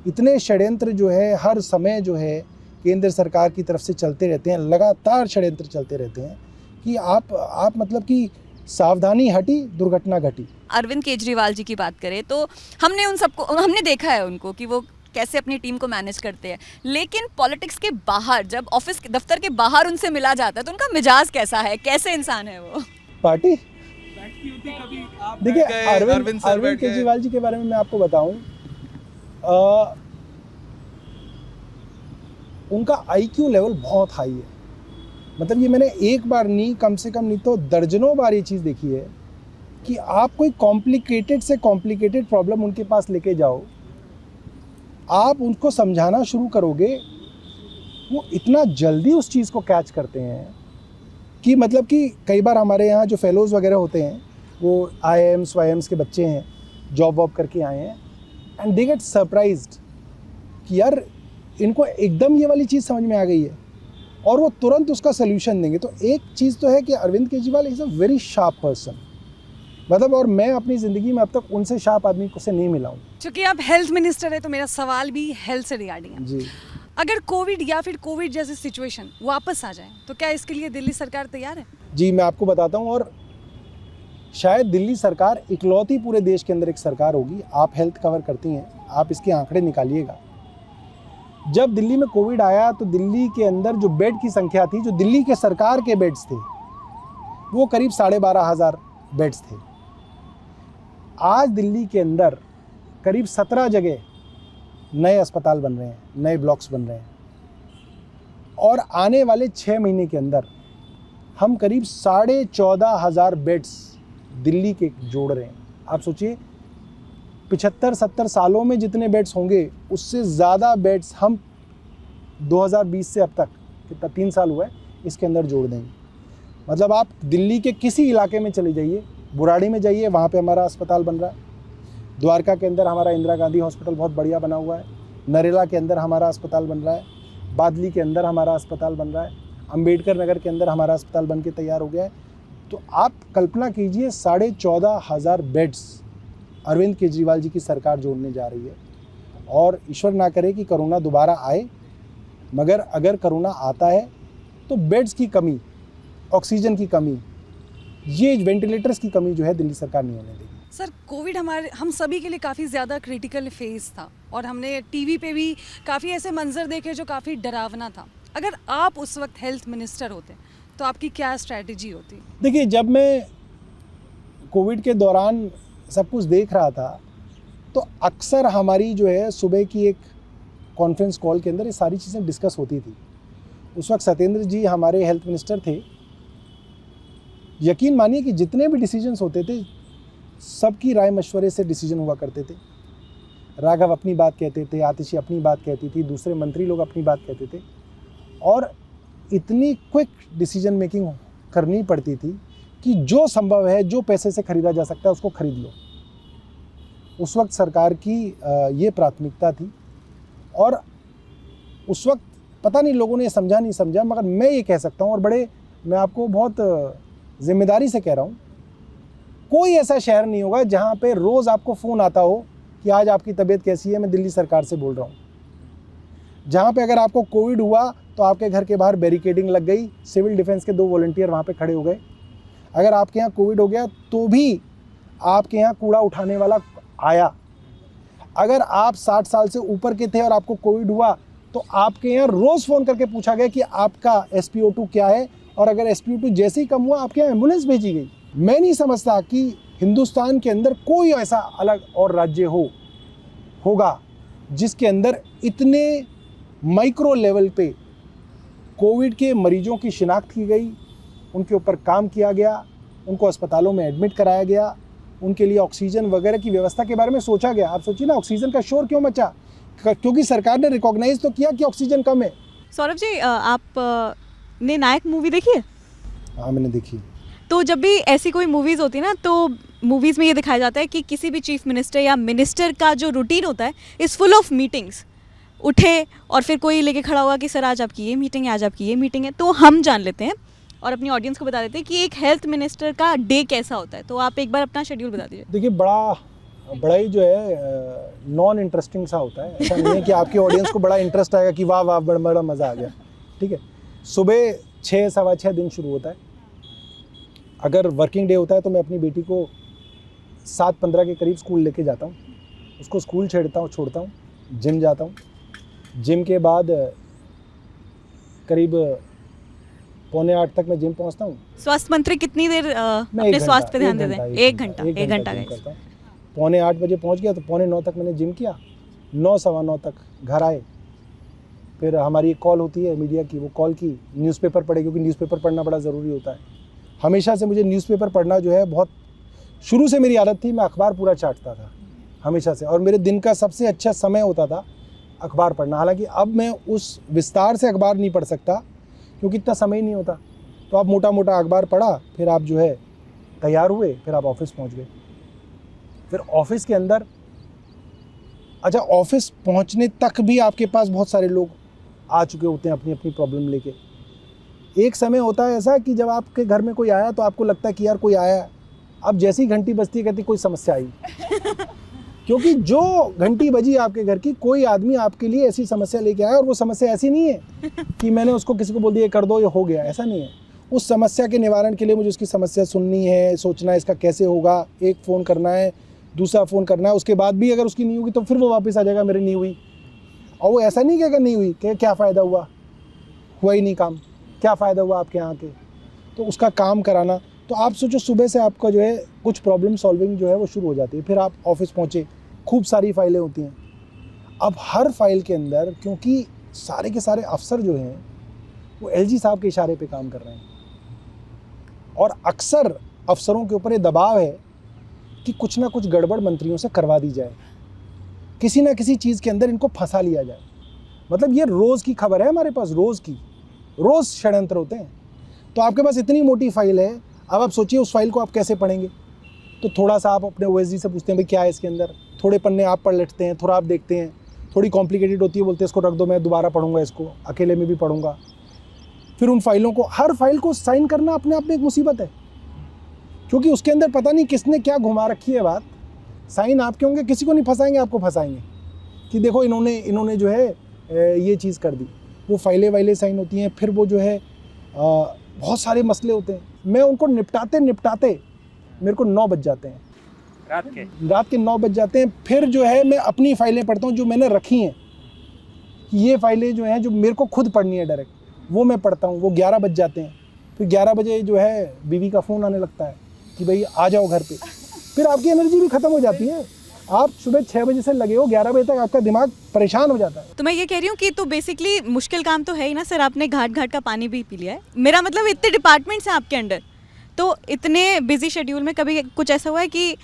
इतने षड्यंत्र जो है हर समय जो है केंद्र सरकार की तरफ से चलते रहते हैं, लगातार षड्यंत्र चलते रहते हैं कि आप मतलब कि सावधानी हटी दुर्घटना घटी। अरविंद केजरीवाल जी की बात करें तो हमने देखा है उनको कि वो कैसे अपनी टीम को मैनेज करते हैं, लेकिन पॉलिटिक्स के बाहर जब ऑफिस दफ्तर के बाहर उनसे मिला जाता है तो उनका मिजाज कैसा है, कैसे इंसान है वो? पार्टी देखिए, अरविंद अरविंद केजरीवाल जी के बारे में मैं आपको बताऊं, उनका आईक्यू लेवल बहुत हाई है। मतलब ये मैंने एक बार नहीं, कम से कम नहीं तो दर्जनों बार ये चीज़ देखी है कि आप कोई कॉम्प्लिकेटेड से कॉम्प्लिकेटेड प्रॉब्लम उनके पास लेके जाओ, आप उनको समझाना शुरू करोगे, वो इतना जल्दी उस चीज़ को कैच करते हैं कि मतलब कि कई बार हमारे यहाँ जो फेलोज़ वगैरह होते हैं वो IIMs वाईएम्स के बच्चे हैं, जॉब वॉब करके आए हैं, एंड दे गेट सरप्राइज्ड कि यार इनको एकदम ये वाली चीज़ समझ में आ गई है और वो तुरंत उसका सल्यूशन देंगे। तो एक चीज़ तो है कि Arvind Kejriwal is a very sharp person, मतलब, और मैं अपनी ज़िंदगी में अब तक उनसे शार्प आदमी से नहीं मिला हूँ। चूँकि आप हेल्थ मिनिस्टर है तो मेरा सवाल भी हेल्थ से रिगार्डिंग है। जी, अगर कोविड या फिर कोविड जैसी सिचुएशन वापस आ जाए तो क्या इसके लिए दिल्ली सरकार तैयार है? जी, मैं आपको बताता हूँ, और शायद दिल्ली सरकार इकलौती पूरे देश के अंदर एक सरकार होगी, आप हेल्थ कवर करती हैं, आप इसके आंकड़े निकालिएगा। जब दिल्ली में कोविड आया तो दिल्ली के अंदर जो बेड की संख्या थी, जो दिल्ली के सरकार के बेड्स थे, वो करीब 12,500 बेड्स थे। आज दिल्ली के अंदर करीब 17 जगह नए अस्पताल बन रहे हैं, नए ब्लॉक्स बन रहे हैं, और आने वाले 6 महीने के अंदर हम करीब 14,500 बेड्स दिल्ली के जोड़ रहे हैं। आप सोचिए, 75-70 सालों में जितने बेड्स होंगे उससे ज़्यादा बेड्स हम 2020 से अब तक, कितना 3 साल हुआ है, इसके अंदर जोड़ देंगे। मतलब आप दिल्ली के किसी इलाके में चले जाइए, बुराड़ी में जाइए, वहाँ पे हमारा अस्पताल बन रहा है, द्वारका के अंदर हमारा इंदिरा गांधी हॉस्पिटल बहुत बढ़िया बना हुआ है, नरेला के अंदर हमारा अस्पताल बन रहा है, बादली के अंदर हमारा अस्पताल बन रहा है, अंबेडकर नगर के अंदर हमारा अस्पताल बन के तैयार हो गया है। तो आप कल्पना कीजिए, 14,500 बेड्स अरविंद केजरीवाल जी की सरकार जोड़ने जा रही है। और ईश्वर ना करे कि कोरोना दोबारा आए, मगर अगर कोरोना आता है तो बेड्स की कमी, ऑक्सीजन की कमी, ये वेंटिलेटर्स की कमी जो है दिल्ली सरकार नहीं होने देगी। सर, कोविड हम सभी के लिए काफ़ी ज़्यादा क्रिटिकल फेज था और हमने टीवी पे भी काफ़ी ऐसे मंजर देखे जो काफ़ी डरावना था। अगर आप उस वक्त हेल्थ मिनिस्टर होते तो आपकी क्या स्ट्रैटेजी होती? देखिए, जब मैं कोविड के दौरान सब कुछ देख रहा था तो अक्सर हमारी जो है सुबह की एक कॉन्फ्रेंस कॉल के अंदर ये सारी चीज़ें डिस्कस होती थी। उस वक्त सत्येंद्र जी हमारे हेल्थ मिनिस्टर थे। यकीन मानिए कि जितने भी डिसीजंस होते थे सबकी राय मशवरे से डिसीजन हुआ करते थे। राघव अपनी बात कहते थे, आतिशी अपनी बात कहती थी, दूसरे मंत्री लोग अपनी बात कहते थे, और इतनी क्विक डिसीजन मेकिंग करनी पड़ती थी कि जो संभव है, जो पैसे से खरीदा जा सकता है उसको खरीद लो। उस वक्त सरकार की ये प्राथमिकता थी, और उस वक्त पता नहीं लोगों ने ये समझा नहीं समझा, मगर मैं ये कह सकता हूँ, और मैं आपको बहुत जिम्मेदारी से कह रहा हूँ, कोई ऐसा शहर नहीं होगा जहाँ पे रोज़ आपको फ़ोन आता हो कि आज आपकी तबीयत कैसी है। मैं दिल्ली सरकार से बोल रहा हूँ, जहाँ पे अगर आपको कोविड हुआ तो आपके घर के बाहर बैरिकेडिंग लग गई, सिविल डिफेंस के 2 वॉलंटियर वहाँ पे खड़े हो गए। अगर आपके यहाँ कोविड हो गया तो भी आपके यहाँ कूड़ा उठाने वाला आया। अगर आप 60 साल से ऊपर के थे और आपको कोविड हुआ तो आपके यहाँ रोज़ फ़ोन करके पूछा गया कि आपका SpO2 क्या है, और अगर SpO2 जैसे ही कम हुआ आपके यहाँ एम्बुलेंस भेजी गई। मैं नहीं समझता कि हिंदुस्तान के अंदर कोई ऐसा अलग और राज्य होगा जिसके अंदर इतने माइक्रो लेवल पे कोविड के मरीजों की शिनाख्त की गई, उनके ऊपर काम किया गया, उनको अस्पतालों में एडमिट कराया गया, उनके लिए ऑक्सीजन वगैरह की व्यवस्था के बारे में सोचा गया। आप सोचिए ना, ऑक्सीजन का शोर क्यों मचा, क्योंकि सरकार ने रिकॉग्नाइज तो किया कि ऑक्सीजन कम है। सौरभ जी, आप ने नायक मूवी देखी है? हाँ, मैंने देखी। तो जब भी ऐसी कोई मूवीज़ होती है ना, तो मूवीज़ में ये दिखाया जाता है कि किसी भी चीफ मिनिस्टर या मिनिस्टर का जो रूटीन होता है इज़ फुल ऑफ मीटिंग्स। उठे और फिर कोई लेके खड़ा हुआ कि सर आज आपकी ये मीटिंग है, आज आपकी ये मीटिंग है। तो हम जान लेते हैं और अपनी ऑडियंस को बता देते हैं कि एक हेल्थ मिनिस्टर का डे कैसा होता है। तो आप एक बार अपना शेड्यूल बता दीजिए। देखिए, बड़ा ही जो है नॉन इंटरेस्टिंग सा होता है। ऐसा नहीं है कि आपकी ऑडियंस को बड़ा इंटरेस्ट आएगा कि वाह वाह बड़ा मज़ा आ गया, ठीक है। सुबह 6 सवा 6 दिन शुरू होता है। अगर वर्किंग डे होता है तो मैं अपनी बेटी को 7:15 के करीब स्कूल लेके जाता हूँ, उसको स्कूल छोड़ता हूँ, जिम जाता हूँ। जिम के बाद करीब 7:45 तक मैं जिम पहुँचता हूँ। स्वास्थ्य मंत्री कितनी देर मैं अपने स्वास्थ्य पे ध्यान देते हैं? 1 घंटा जिम guys। करता हूँ। 7:45 बजे पहुँच गया तो 8:45 तक मैंने जिम किया, 9 सवा 9 तक घर आए। फिर हमारी एक कॉल होती है मीडिया की, वो कॉल की, न्यूज़पेपर पढ़े, क्योंकि न्यूज़पेपर पढ़ना बड़ा ज़रूरी होता है। हमेशा से मुझे न्यूज़पेपर पढ़ना जो है बहुत शुरू से मेरी आदत थी। मैं अखबार पूरा चाटता था हमेशा से, और मेरे दिन का सबसे अच्छा समय होता था अखबार पढ़ना। हालांकि अब मैं उस विस्तार से अखबार नहीं पढ़ सकता क्योंकि इतना समय ही नहीं होता। तो आप मोटा मोटा अखबार पढ़ा, फिर आप जो है तैयार हुए, फिर आप ऑफिस पहुंच गए। फिर ऑफिस के अंदर, अच्छा, ऑफिस पहुंचने तक भी आपके पास बहुत सारे लोग आ चुके होते हैं अपनी अपनी प्रॉब्लम लेके। एक समय होता है ऐसा कि जब आपके घर में कोई आया तो आपको लगता है कि यार कोई आया है। अब जैसी ही घंटी बजती है कहती कोई समस्या आई क्योंकि जो घंटी बजी आपके घर की, कोई आदमी आपके लिए ऐसी समस्या लेके आया, और वो समस्या ऐसी नहीं है कि मैंने उसको किसी को बोल दिया कर दो ये हो गया, ऐसा नहीं है। उस समस्या के निवारण के लिए मुझे उसकी समस्या सुननी है, सोचना है इसका कैसे होगा, एक फ़ोन करना है, दूसरा फ़ोन करना है, उसके बाद भी अगर उसकी नहीं होगी तो फिर वो वापस आ जाएगा मेरी नहीं हुई। और वो ऐसा नहीं कहेगा नहीं हुई, क्या फ़ायदा हुआ ही नहीं काम, क्या फ़ायदा हुआ आपके यहाँ के, तो उसका काम कराना। तो आप सोचो सुबह से आपका जो है कुछ प्रॉब्लम सॉल्विंग जो है वो शुरू हो जाती है। फिर आप ऑफिस पहुँचे, खूब सारी फाइलें होती हैं। अब हर फाइल के अंदर, क्योंकि सारे के सारे अफसर जो हैं वो एलजी साहब के इशारे पे काम कर रहे हैं, और अक्सर अफसरों के ऊपर ये दबाव है कि कुछ ना कुछ गड़बड़ मंत्रियों से करवा दी जाए, किसी ना किसी चीज़ के अंदर इनको फंसा लिया जाए। मतलब ये रोज़ की खबर है हमारे पास, रोज़ षड्यंत्र होते हैं। तो आपके पास इतनी मोटी फाइल है, अब आप सोचिए उस फाइल को आप कैसे पढ़ेंगे। तो थोड़ा सा आप अपने ओएसडी से पूछते हैं भाई क्या है इसके अंदर, थोड़े पन्ने आप पढ़ लेते हैं, थोड़ा आप देखते हैं, थोड़ी कॉम्प्लिकेटेड होती है, बोलते हैं इसको रख दो, मैं दोबारा पढ़ूंगा, इसको अकेले में भी पढ़ूंगा। फिर उन फाइलों को, हर फाइल को साइन करना अपने आप में एक मुसीबत है, क्योंकि उसके अंदर पता नहीं किसने क्या घुमा रखी है बात। साइन आपके होंगे, किसी को नहीं फंसाएंगे, आपको फंसाएंगे कि देखो इन्होंने जो है ये चीज़ कर दी। वो फाइलें साइन होती हैं, फिर वो जो है बहुत सारे मसले होते हैं। मैं उनको निपटाते मेरे को 9 बज जाते हैं, रात के 9 बज जाते हैं। फिर जो है मैं अपनी फाइलें पढ़ता हूँ जो मैंने रखी हैं, ये फाइलें जो हैं जो मेरे को खुद पढ़नी है डायरेक्ट, वो मैं पढ़ता हूँ। वो 11 बज जाते हैं। फिर 11 बजे जो है बीवी का फ़ोन आने लगता है कि भाई आ जाओ घर पे। फिर आपकी एनर्जी भी ख़त्म हो जाती है। आप सुबह 6 बजे से लगे हो, 11 बजे तक आपका दिमाग परेशान हो जाता है। तो मैं ये कह रही हूँ कि तो बेसिकली मुश्किल काम तो है ही ना सर, आपने घाट का पानी भी पी लिया है। मेरा मतलब इतने डिपार्टमेंट्स हैं आपके अंडर, तो इतने बिजी शेड्यूल में कभी कुछ ऐसा हुआ है कि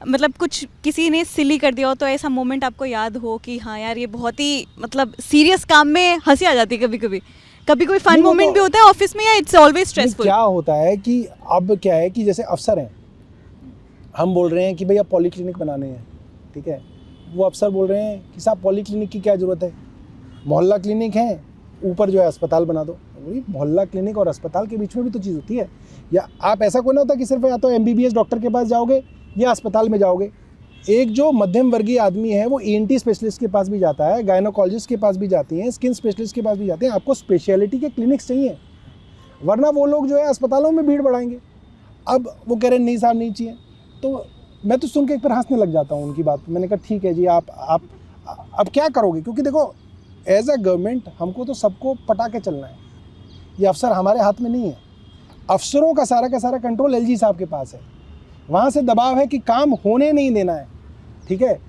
मतलब कुछ किसी ने सिली कर दिया हो, तो ऐसा मोमेंट आपको याद हो कि हाँ यार ये बहुत ही मतलब सीरियस काम में हंसी आ जाती है कभी कोई फन मोमेंट भी होता है ऑफिस में, या इट्स ऑलवेज स्ट्रेसफुल? क्या होता है कि अब क्या है कि जैसे अफसर हैं, हम बोल रहे हैं कि भैया पॉलीक्लिनिक बनाने हैं, ठीक है। वो अफसर बोल रहे हैं कि साहब पॉलीक्लिनिक की क्या ज़रूरत है, मोहल्ला क्लिनिक है, ऊपर जो है अस्पताल बना दो। मोहल्ला क्लिनिक और अस्पताल के बीच में भी तो चीज़ होती है। या आप ऐसा कोई ना होता कि सिर्फ या तो MBBS डॉक्टर के पास जाओगे या अस्पताल में जाओगे। एक जो मध्यम वर्गीय आदमी है वो ENT स्पेशलिस्ट के पास भी जाता है, गायनोकोलॉजिस्ट के पास भी जाती हैं, स्किन स्पेशलिस्ट के पास भी जाते हैं। आपको स्पेशलिटी के क्लिनिक्स चाहिए, वरना वो लोग जो है अस्पतालों में भीड़ बढ़ाएंगे। अब वो कह रहे हैं नहीं साहब नहीं चाहिए, तो मैं तो सुन के एक बार हंसने लग जाता हूँ उनकी बात। मैंने कहा ठीक है जी, आप अब क्या करोगे, क्योंकि देखो एज अ गवर्नमेंट हमको तो सबको पटा के चलना है, ये अफसर हमारे हाथ में नहीं है। अफसरों का सारा कंट्रोल LG साहब के पास है, वहाँ से दबाव है कि काम होने नहीं देना है, ठीक है।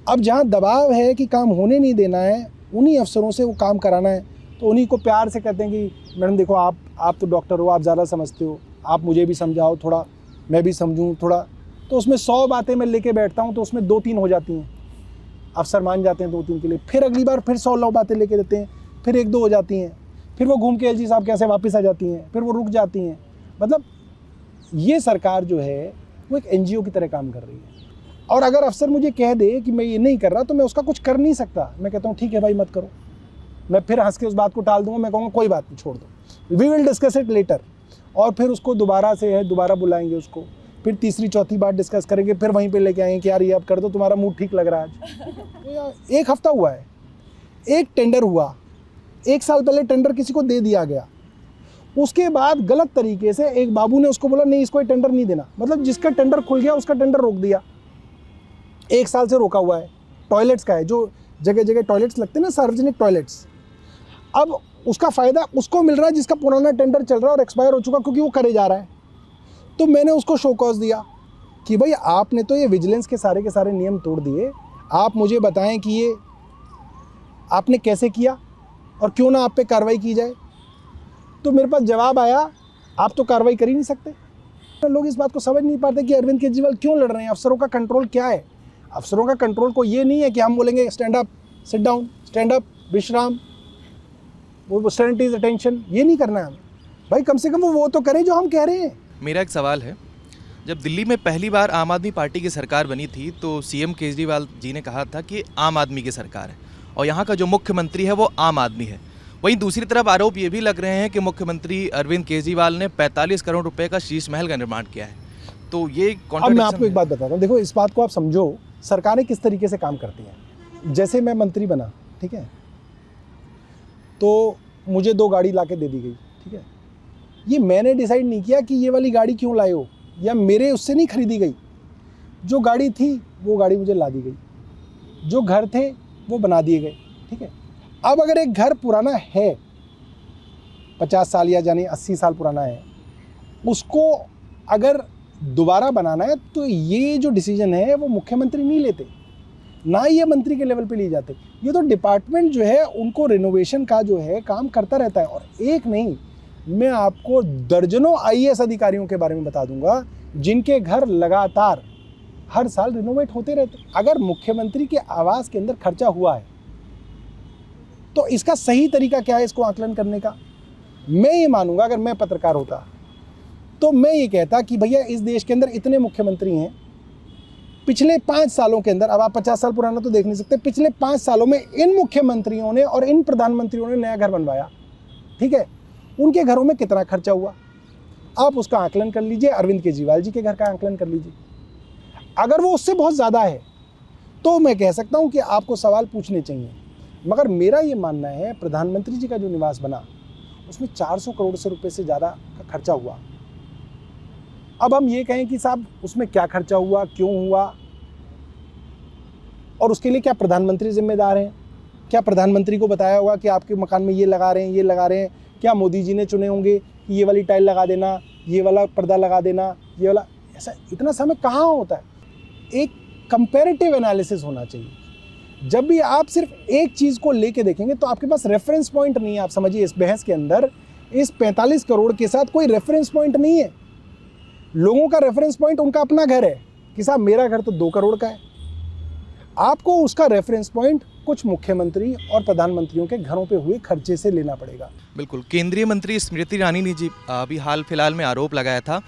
अब जहाँ दबाव है कि काम होने नहीं देना है, उन्हीं अफसरों से वो काम कराना है, तो उन्हीं को प्यार से कहते हैं कि मैडम देखो आप तो डॉक्टर हो, आप ज़्यादा समझते हो, आप मुझे भी समझाओ थोड़ा, मैं भी समझूँ थोड़ा। तो उसमें 100 बातें मैं लेके बैठता हूँ, तो उसमें 2-3 हो जाती हैं, अफसर मान जाते हैं 2-3 के लिए। फिर अगली बार फिर 100 बातें लेके देते हैं, फिर 1-2 हो जाती हैं, फिर वो घूम के LG साहब कैसे वापस आ जाती हैं, फिर वो रुक जाती हैं। मतलब ये सरकार जो है वो एक NGO की तरह काम कर रही है। और अगर अफसर मुझे कह दे कि मैं ये नहीं कर रहा, तो मैं उसका कुछ कर नहीं सकता। मैं कहता हूँ ठीक है भाई मत करो, मैं फिर हंस के उस बात को टाल दूंगा, मैं कहूँगा कोई बात नहीं छोड़ दो, we will discuss it later. और फिर उसको दोबारा बुलाएंगे उसको, फिर तीसरी चौथी बार डिस्कस करेंगे, फिर वहीं पे लेके आएंगे कि यार ये अब कर दो, तुम्हारा मूड ठीक लग रहा है आज। तो यार 1 हफ्ता हुआ है, एक टेंडर हुआ, 1 साल पहले टेंडर किसी को दे दिया गया, उसके बाद गलत तरीके से एक बाबू ने उसको बोला नहीं इसको टेंडर नहीं देना, मतलब जिसका टेंडर खुल गया उसका टेंडर रोक दिया। 1 साल से रोका हुआ है। टॉयलेट्स का है, जो जगह जगह टॉयलेट्स लगते हैं ना, सार्वजनिक टॉयलेट्स, अब उसका फ़ायदा उसको मिल रहा है जिसका पुराना टेंडर चल रहा है और एक्सपायर हो चुका, क्योंकि वो करे जा रहा है। तो मैंने उसको शो कॉज दिया कि भाई आपने तो ये विजिलेंस के सारे नियम तोड़ दिए, आप मुझे बताएं कि ये आपने कैसे किया और क्यों ना आप पे कार्रवाई की जाए। तो मेरे पास जवाब आया, आप तो कार्रवाई कर ही नहीं सकते। तो लोग इस बात को समझ नहीं पाते कि अरविंद केजरीवाल क्यों लड़ रहे हैं, अफसरों का कंट्रोल क्या है। अफसरों का कंट्रोल को ये नहीं है कि हम बोलेंगे stand up, sit down, stand up, विश्राम, वो स्टैंड इज अटेंशन, ये नहीं करना है हमें। भाई कम से कम वो तो करें जो हम कह रहे हैं। मेरा एक सवाल है, जब दिल्ली में पहली बार आम आदमी पार्टी की सरकार बनी थी तो सीएम केजरीवाल जी ने कहा था कि आम आदमी की सरकार है और यहाँ का जो मुख्यमंत्री है वो आम आदमी है। वहीं दूसरी तरफ आरोप ये भी लग रहे हैं कि मुख्यमंत्री अरविंद केजरीवाल ने 45 करोड़ रुपए का शीश महल का निर्माण किया है। तो ये अब मैं आपको एक बात बताता हूँ, देखो इस बात को आप समझो, सरकारें किस तरीके से काम करती हैं। जैसे मैं मंत्री बना, ठीक है, तो मुझे 2 गाड़ी ला के दे दी गई, ठीक है, ये मैंने डिसाइड नहीं किया कि ये वाली गाड़ी क्यों लाए हो, या मेरे उससे नहीं खरीदी गई। जो गाड़ी थी वो गाड़ी मुझे ला दी गई, जो घर थे वो बना दिए गए, ठीक है। अब अगर एक घर पुराना है, 50 साल या जाने 80 साल पुराना है, उसको अगर दोबारा बनाना है तो ये जो डिसीजन है वो मुख्यमंत्री नहीं लेते, ना ही ये मंत्री के लेवल पे लिए जाते। ये तो डिपार्टमेंट जो है उनको रिनोवेशन का जो है काम करता रहता है। और एक नहीं, मैं आपको दर्जनों आईएएस अधिकारियों के बारे में बता दूंगा जिनके घर लगातार हर साल रिनोवेट होते रहते। अगर मुख्यमंत्री के आवास के अंदर खर्चा हुआ है तो इसका सही तरीका क्या है इसको आकलन करने का? मैं ये मानूंगा, अगर मैं पत्रकार होता तो मैं ये कहता कि भैया इस देश के अंदर इतने मुख्यमंत्री हैं, पिछले 5 सालों के अंदर, अब आप 50 साल पुराना तो देख नहीं सकते, पिछले 5 सालों में इन मुख्यमंत्रियों ने और इन प्रधानमंत्रियों ने नया घर बनवाया, ठीक है, उनके घरों में कितना खर्चा हुआ, आप उसका आकलन कर लीजिए। अरविंद केजरीवाल जी के घर का आकलन कर लीजिए, अगर वो उससे बहुत ज़्यादा है तो मैं कह सकता हूँ कि आपको सवाल पूछने चाहिए। मगर मेरा ये मानना है, प्रधानमंत्री जी का जो निवास बना उसमें 400 करोड़ से रुपए से ज़्यादा का खर्चा हुआ। अब हम ये कहें कि साहब उसमें क्या खर्चा हुआ, क्यों हुआ, और उसके लिए क्या प्रधानमंत्री जिम्मेदार हैं? क्या प्रधानमंत्री को बताया होगा कि आपके मकान में ये लगा रहे हैं, ये लगा रहे हैं? क्या मोदी जी ने चुने होंगे कि ये वाली टाइल लगा देना, ये वाला पर्दा लगा देना, ये वाला? ऐसा इतना समय कहाँ होता है? एक कंपैरेटिव एनालिसिस होना चाहिए। जब भी आप सिर्फ एक चीज़ को लेके देखेंगे तो आपके पास रेफरेंस पॉइंट नहीं है। आप समझिए, इस बहस के अंदर इस 45 करोड़ के साथ कोई रेफरेंस पॉइंट नहीं है। लोगों का रेफरेंस पॉइंट उनका अपना घर है कि साहब मेरा घर तो 2 करोड़ का है। आपको उसका रेफरेंस पॉइंट कुछ मुख्यमंत्री और प्रधानमंत्रियों के घरों पे हुए खर्चे से लेना पड़ेगा। बिल्कुल। केंद्रीय मंत्री स्मृति ईरानी ने जी अभी हाल फिलहाल में आरोप लगाया था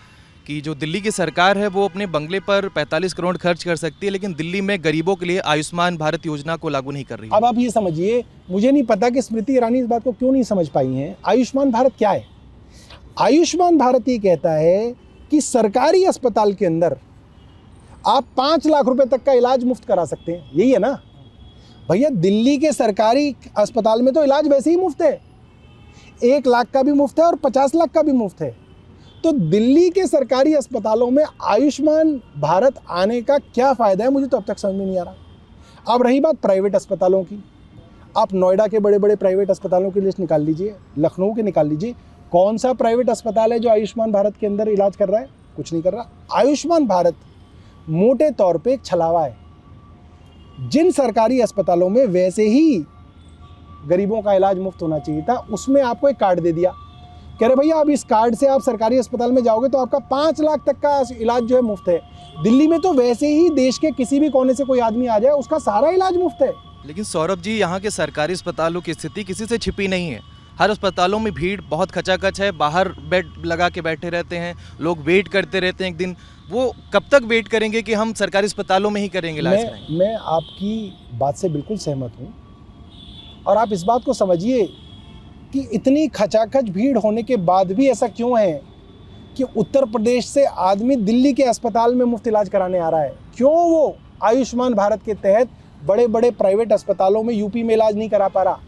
कि जो दिल्ली की सरकार है वो अपने बंगले पर 45 करोड़ खर्च कर सकती है, लेकिन दिल्ली में गरीबों के लिए आयुष्मान भारत योजना को लागू नहीं कर रही है। अब आप ये समझिए, मुझे नहीं पता कि स्मृति ईरानी इस बात को क्यों नहीं समझ पाई हैं। आयुष्मान भारत क्या है? आयुष्मान भारत ये कहता है कि सरकारी अस्पताल के अंदर आप 5 लाख रुपए तक का इलाज मुफ्त करा सकते हैं। यही है ना भैया? दिल्ली के सरकारी अस्पताल में तो इलाज वैसे ही मुफ्त है, 1 लाख का भी मुफ्त है और 50 लाख का भी मुफ्त है। तो दिल्ली के सरकारी अस्पतालों में आयुष्मान भारत आने का क्या फ़ायदा है, मुझे तो अब तक समझ में नहीं आ रहा। अब रही बात प्राइवेट अस्पतालों की, आप नोएडा के बड़े बड़े प्राइवेट अस्पतालों की लिस्ट निकाल लीजिए, लखनऊ के निकाल लीजिए, कौन सा प्राइवेट अस्पताल है जो आयुष्मान भारत के अंदर इलाज कर रहा है? कुछ नहीं कर रहा। आयुष्मान भारत मोटे तौर पे एक छलावा है। जिन सरकारी अस्पतालों में वैसे ही गरीबों का इलाज मुफ्त होना चाहिए था, उसमें आपको एक कार्ड दे दिया, कह रहे भैया अब इस कार्ड से आप सरकारी अस्पताल में जाओगे तो आपका 5 लाख तक का इलाज जो है मुफ्त है। दिल्ली में तो वैसे ही देश के किसी भी कोने से कोई आदमी आ जाए उसका सारा इलाज मुफ्त है। लेकिन सौरभ जी, यहाँ के सरकारी अस्पतालों की स्थिति किसी से छिपी नहीं है। हर अस्पतालों में भीड़ बहुत खचाखच है, बाहर बेड लगा के बैठे रहते हैं लोग, वेट करते रहते हैं। एक दिन वो कब तक वेट करेंगे कि हम सरकारी अस्पतालों में ही करेंगे इलाज? मैं आपकी बात से बिल्कुल सहमत हूँ। और आप इस बात को समझिए कि इतनी खचाखच भीड़ होने के बाद भी ऐसा क्यों है कि उत्तर प्रदेश से आदमी दिल्ली के अस्पताल में मुफ्त इलाज कराने आ रहा है, क्यों वो आयुष्मान भारत के तहत बड़े बड़े प्राइवेट अस्पतालों में यूपी में इलाज नहीं करा पा रहा,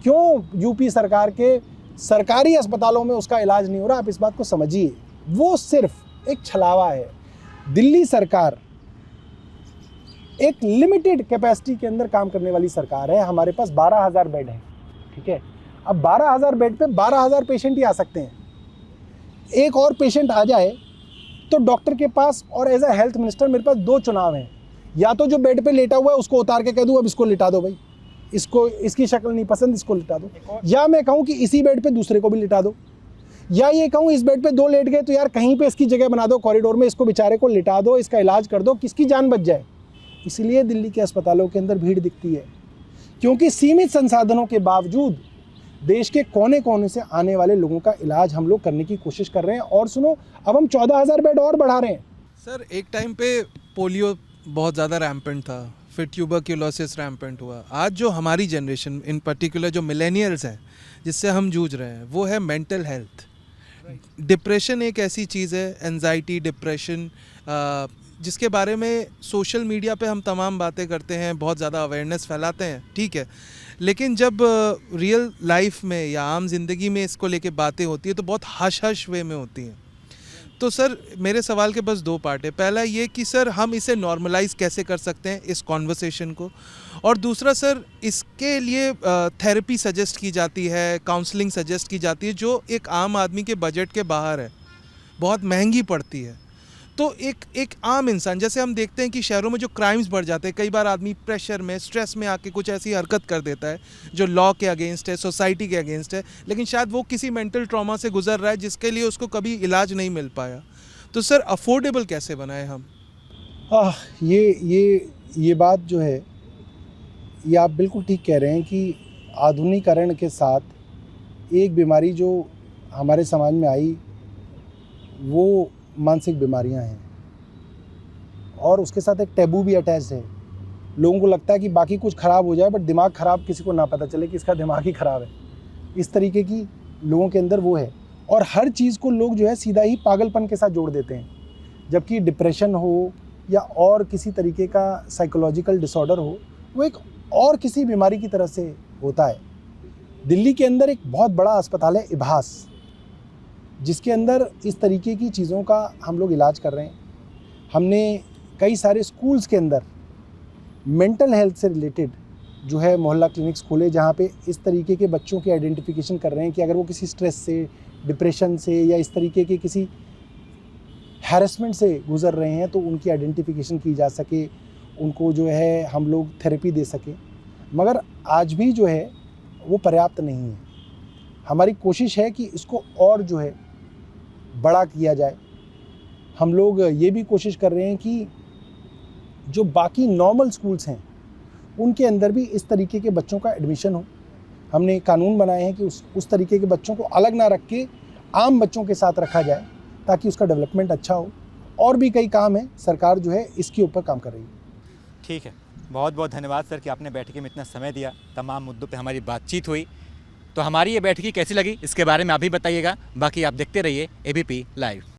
क्यों यूपी सरकार के सरकारी अस्पतालों में उसका इलाज नहीं हो रहा। आप इस बात को समझिए, वो सिर्फ एक छलावा है। दिल्ली सरकार एक लिमिटेड कैपेसिटी के अंदर काम करने वाली सरकार है। हमारे पास 12,000 बेड है, ठीक है। अब 12,000 बेड पे 12,000 पेशेंट ही आ सकते हैं। एक और पेशेंट आ जाए तो डॉक्टर के पास और एज अ हेल्थ मिनिस्टर मेरे पास 2 चुनाव हैं। या तो जो बेड पे लेटा हुआ है उसको उतार के कह दूँ अब इसको लिटा दो भाई, इसको इसकी शक्ल नहीं पसंद, इसको लिटा दो। या मैं कहूँ कि इसी बेड पे दूसरे को भी लिटा दो, या ये कहूँ इस बेड पे 2 लेट गए तो यार कहीं पे इसकी जगह बना दो कॉरिडोर में, इसको बेचारे को लिटा दो, इसका इलाज कर दो, किसकी जान बच जाए। इसलिए दिल्ली के अस्पतालों के अंदर भीड़ दिखती है, क्योंकि सीमित संसाधनों के बावजूद देश के कोने कोने से आने वाले लोगों का इलाज हम लोग करने की कोशिश कर रहे हैं। और सुनो, अब हम 14,000 बेड और बढ़ा रहे हैं। सर एक टाइम पे पोलियो बहुत ज़्यादा रैम्पेंट था, फिर ट्यूबरक्यूलोसिस रैम्पेंट हुआ। आज जो हमारी जनरेशन इन पर्टिकुलर जो मिलेनियल्स हैं जिससे हम जूझ रहे हैं वो है मेंटल हेल्थ। डिप्रेशन एक ऐसी चीज़ है, एंजाइटी, डिप्रेशन, जिसके बारे में सोशल मीडिया पे हम तमाम बातें करते हैं, बहुत ज़्यादा अवेयरनेस फैलाते हैं, ठीक है। लेकिन जब रियल लाइफ में या आम ज़िंदगी में इसको लेके बातें होती है तो बहुत हश हश वे में होती हैं। तो सर मेरे सवाल के बस 2 पार्ट है। पहला ये कि सर हम इसे नॉर्मलाइज कैसे कर सकते हैं इस कॉन्वर्सेशन को, और दूसरा सर इसके लिए थेरेपी सजेस्ट की जाती है, काउंसलिंग सजेस्ट की जाती है जो एक आम आदमी के बजट के बाहर है, बहुत महंगी पड़ती है। तो एक आम इंसान, जैसे हम देखते हैं कि शहरों में जो क्राइम्स बढ़ जाते हैं, कई बार आदमी प्रेशर में, स्ट्रेस में आके कुछ ऐसी हरकत कर देता है जो लॉ के अगेंस्ट है, सोसाइटी के अगेंस्ट है, लेकिन शायद वो किसी मेंटल ट्रॉमा से गुजर रहा है जिसके लिए उसको कभी इलाज नहीं मिल पाया। तो सर अफोर्डेबल कैसे बनाए हम? ये बात जो है ये आप बिल्कुल ठीक कह रहे हैं कि आधुनिकीकरण के साथ एक बीमारी जो हमारे समाज में आई वो मानसिक बीमारियां हैं, और उसके साथ एक टैबू भी अटैच है। लोगों को लगता है कि बाकी कुछ ख़राब हो जाए बट दिमाग ख़राब किसी को ना पता चले कि इसका दिमाग ही ख़राब है। इस तरीके की लोगों के अंदर वो है, और हर चीज़ को लोग जो है सीधा ही पागलपन के साथ जोड़ देते हैं, जबकि डिप्रेशन हो या और किसी तरीके का साइकोलॉजिकल डिसऑर्डर हो वो एक और किसी बीमारी की तरह से होता है। दिल्ली के अंदर एक बहुत बड़ा अस्पताल है इभास, जिसके अंदर इस तरीके की चीज़ों का हम लोग इलाज कर रहे हैं। हमने कई सारे स्कूल्स के अंदर मेंटल हेल्थ से रिलेटेड जो है मोहल्ला क्लिनिक्स खोले, जहाँ पे इस तरीके के बच्चों की आइडेंटिफिकेशन कर रहे हैं कि अगर वो किसी स्ट्रेस से, डिप्रेशन से या इस तरीके के किसी हैरेसमेंट से गुज़र रहे हैं तो उनकी आइडेंटिफिकेशन की जा सके, उनको जो है हम लोग थेरेपी दे सकें। मगर आज भी जो है वो पर्याप्त नहीं है। हमारी कोशिश है कि इसको और जो है बड़ा किया जाए। हम लोग ये भी कोशिश कर रहे हैं कि जो बाकी नॉर्मल स्कूल्स हैं उनके अंदर भी इस तरीके के बच्चों का एडमिशन हो। हमने कानून बनाए हैं कि उस तरीके के बच्चों को अलग ना रख के आम बच्चों के साथ रखा जाए ताकि उसका डेवलपमेंट अच्छा हो। और भी कई काम है, सरकार जो है इसके ऊपर काम कर रही है। ठीक है, बहुत बहुत धन्यवाद सर कि आपने बैठक में इतना समय दिया, तमाम मुद्दों पे हमारी बातचीत हुई। तो हमारी ये बैठकी कैसी लगी इसके बारे में आप भी बताइएगा। बाकी आप देखते रहिए ABP लाइव।